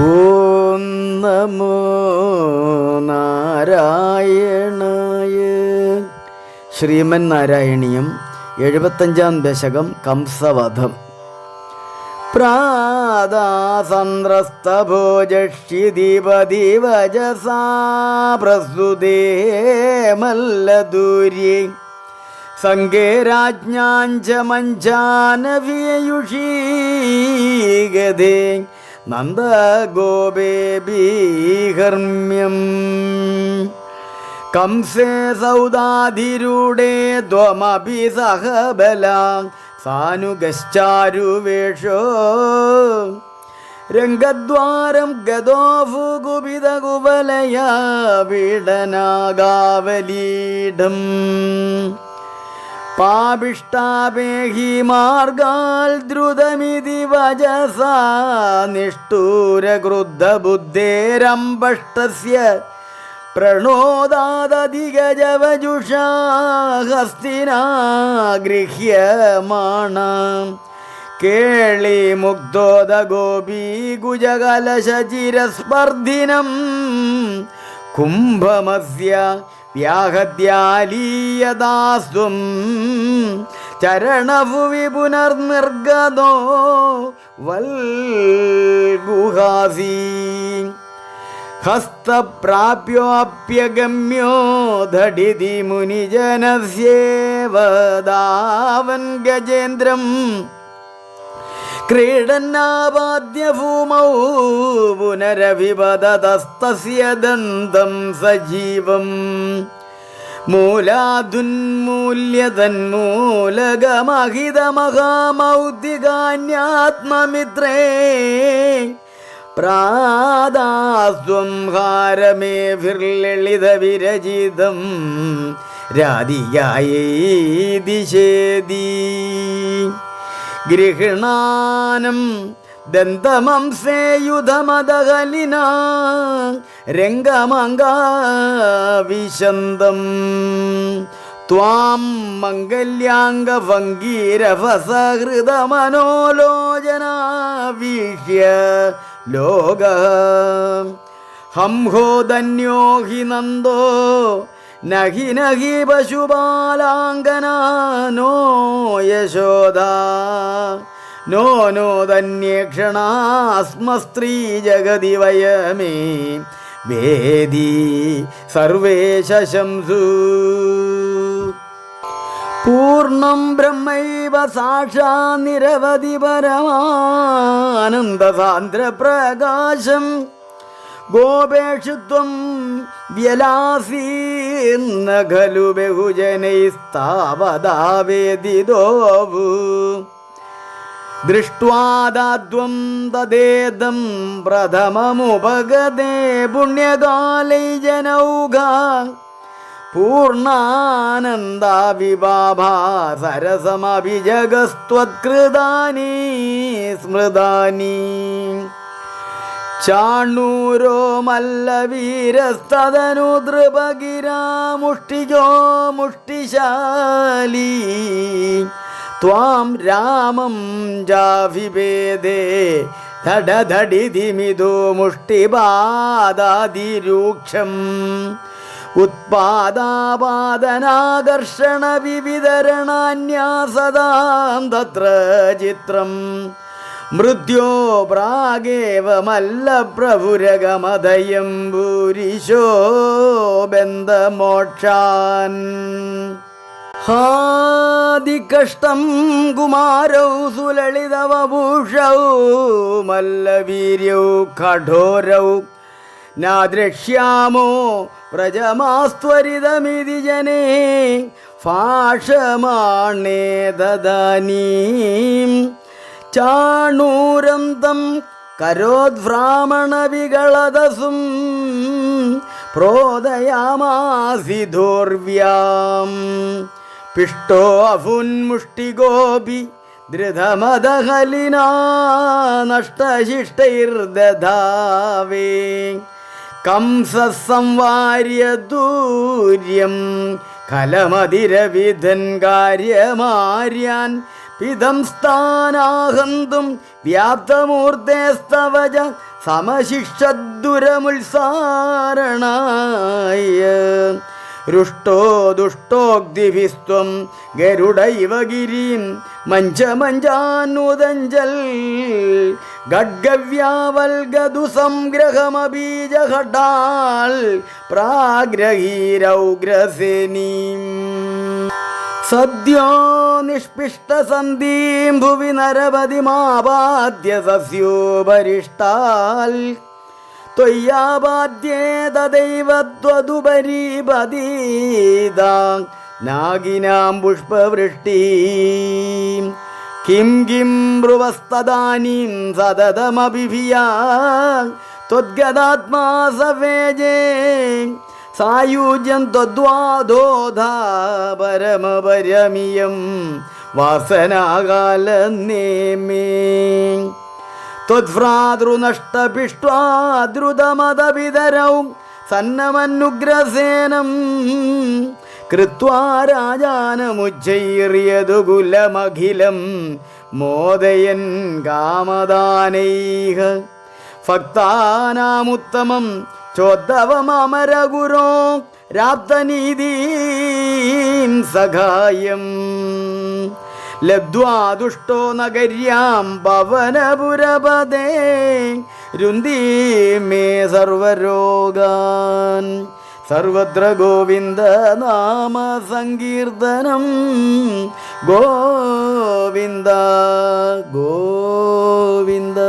ഓം നമോ നാരായണായ. ശ്രീമൻ നാരായണീയം 75-ാം ദശകം. കംസവധം. പ്രാദാസന്ദ്രസ്തഭോജക്ഷിദീപദീവജസാ പ്രസ്തുതേ മല്ലദൂര്യേ സങ്കേരാജ്ഞാഞ്ച മഞ്ചാനവ്യയുഷീ ഗതേ നന്ദഗോപേബീഹർമ്മ്യം. കംസേ സൗദാധിരൂഢേ ത്വമപി സഹബല സാനുഗശ്ചാരുവേഷോ രംഗദ്വാരം ഗതോഫു കുപിതകുവലയാ പീഡനാഗാവലീഢം. പാപിഷ്ടാപേഹി മാർഗാൽ ദ്രുതമിതി വജസാ നിഷ്ഠൂരക്രുദ്ധബുദ്ധേരംബഷ്ടസ്യ പ്രണോദാദധിഗജവജുഷാ ഹസ്തിനാ ഗൃഹ്യമാണം. കേളിമുഗ്ധോദഗോപീ കുജകലശചിരസ്പർദ്ധിനം കുംഭമസ്യ വ്യാഹദ്യാലീയദാസ്ത്വം ചരണഭുവി പുനർനിർഗതോ വൽഗുഹാസി. ഹസ്തപ്രാപ്യോപ്യഗമ്യോ ധടിതി മുനിജനസ്യേവ ധാവൻ ഗജേന്ദ്രം ക്രീഡന്നാപാദ്യഭൂമൗ പുനരഭിപതതസ്തസ്യ ദന്തം സജീവം. മൂലാദുന്മൂല്യതന്മൂലകമഹിതമഹാമൗദ്ധികാന്യാത്മമിത്രേ പ്രാദാസ്ത്വം ഹാരമേഭിർലളിതവിരചിതം രാധികായൈ ദിശേതി. ഗൃഹണാനം ദന്തമംസേയുധമദഹലിനാ രംഗമംഗാവിശന്തം ത്വാം മംഗല്യാംഗഭംഗീരഭസഹൃദമനോലോചനാ ലോക ഹംഹോധന്യോ ഹി നന്ദോ നഹി നഹി പശുപാലാംഗനാ നോ യശോദാ നോ നോ ധന്യേക്ഷണാസ്മസ്ത്രീ ജഗതി വയമേ വേദി സർവേ ശംസു. പൂർണ്ണം ബ്രഹ്മൈവ സാക്ഷാ നിരവധി പരമാനന്ദസാന്ദ്രപ്രകാശം ഗോപേഷു ത്വം വ്യലാസീന്ന ഖലു ബഹുജനൈസ്താവതാവേദിതോവു. ദൃഷ്ട്വാദാദ്വം തദേദം പ്രഥമമുപഗതേ പുണ്യകാലൈ ജനൗഘാ പൂർണ്ണാനന്ദാവിഭാഭാ സരസമഭിജഗസ്ത്വത്കൃതാനി സ്മൃതാനി. ചാണൂരോ മല്ലവീരസ്തദനു ദ്രുപഗിരാ മുഷ്ടിജോ മുഷ്ടിശാലീ ത്വാം രാമം ജാഭിഭേദേ ധടധടിധിമിതോ മുഷ്ടിപാദാതിരൂക്ഷം ഉത്പാദാപാദനാകർഷണ വിവിതരണാന്യാസദാം തത്ര ചിത്രം. മൃത്യോ പ്രാഗേവ മല്ലപ്രഭുരഗമദയം ഭൂരിശോ ബന്ധമോക്ഷാൻ. ഹാദികഷ്ടം കുമാരൗ സുലളിതവഭൂഷൗ മല്ലവീര്യൗ കഠോരൗ നാദ്രക്ഷ്യാമോ വ്രജമാസ്ത്വരിതമിതി ജനേ ഫാഷമാണേ ദദാനീം. ചാണൂരം തം കരോദ്ഭ്രാമണവികളദസും പ്രോദയാമാസി ധോർവ്യാം. പിഷ്ടോ അഫുന്മുഷ്ടിഗോപി ധൃതമദഹലിനാ നഷ്ടശിഷ്ടൈർദധാവേ. കംസസംവാര്യ ദൂര്യം കലമതിരവിധൻ കാര്യമാര്യാൻ പിതം സ്ഥാനാഹന്തും വ്യാപ്തമൂർത്തേസ്തവജ സമശിക്ഷദ്ദുരമുത്സാരണായ രുഷ്ടോ ദുഷ്ടോക്തിഭിസ്ത്വം ഗരുഡൈവ ഗിരിം മഞ്ചമഞ്ചാനുദഞ്ചൽ ഖഡ്ഗവ്യാവൽഗതു സംഗ്രഹമബീജഘടാൽ പ്രാഗ്രഹീരൗഗ്രസേനീം സദ്യോ നിഷ്പിഷ്ടസന്ധീം ഭുവി നരപതിമാപാദ്യ സസ്യോപരിഷ്ടാൽ ത്വയ്യാപാദ്യേ തദൈവ ത്വദുപരീപതീതാം നാഗിനാം പുഷ്പവൃഷ്ടീം കിം കിം ബ്രുവസ്തദാനീം സതതമഭിഭിയാ ത്വദ്ഗതാത്മാ സവേജേ സായുജ്യം ത്വദ്വാദോധാ പരമപരമിയം വാസനാകാലന്നേമേ ത്വദ്ഭ്രാതൃനഷ്ടപിഷ്ട്വാദ്രുതമതപിതരൗ സന്നമന്നുഗ്രസേനം കൃത്വാ രാജാനമുജ്ജൈര്യതുകുലമഖിലം മോദയൻ കാമദാനൈഹ ഭക്താനാമുത്തമം ചോദ്ധവമരഗുരോ രാപ്തനീതീം സഖായം ലബ്ധ്വാ ദുഷ്ടോ നഗര്യാം പവനപുരപദേ രുന്ദീമേ സർവരോഗാൻ സർവത്ര ഗോവിന്ദ നാമ സങ്കീർത്തനം ഗോവിന്ദ ഗോവിന്ദ.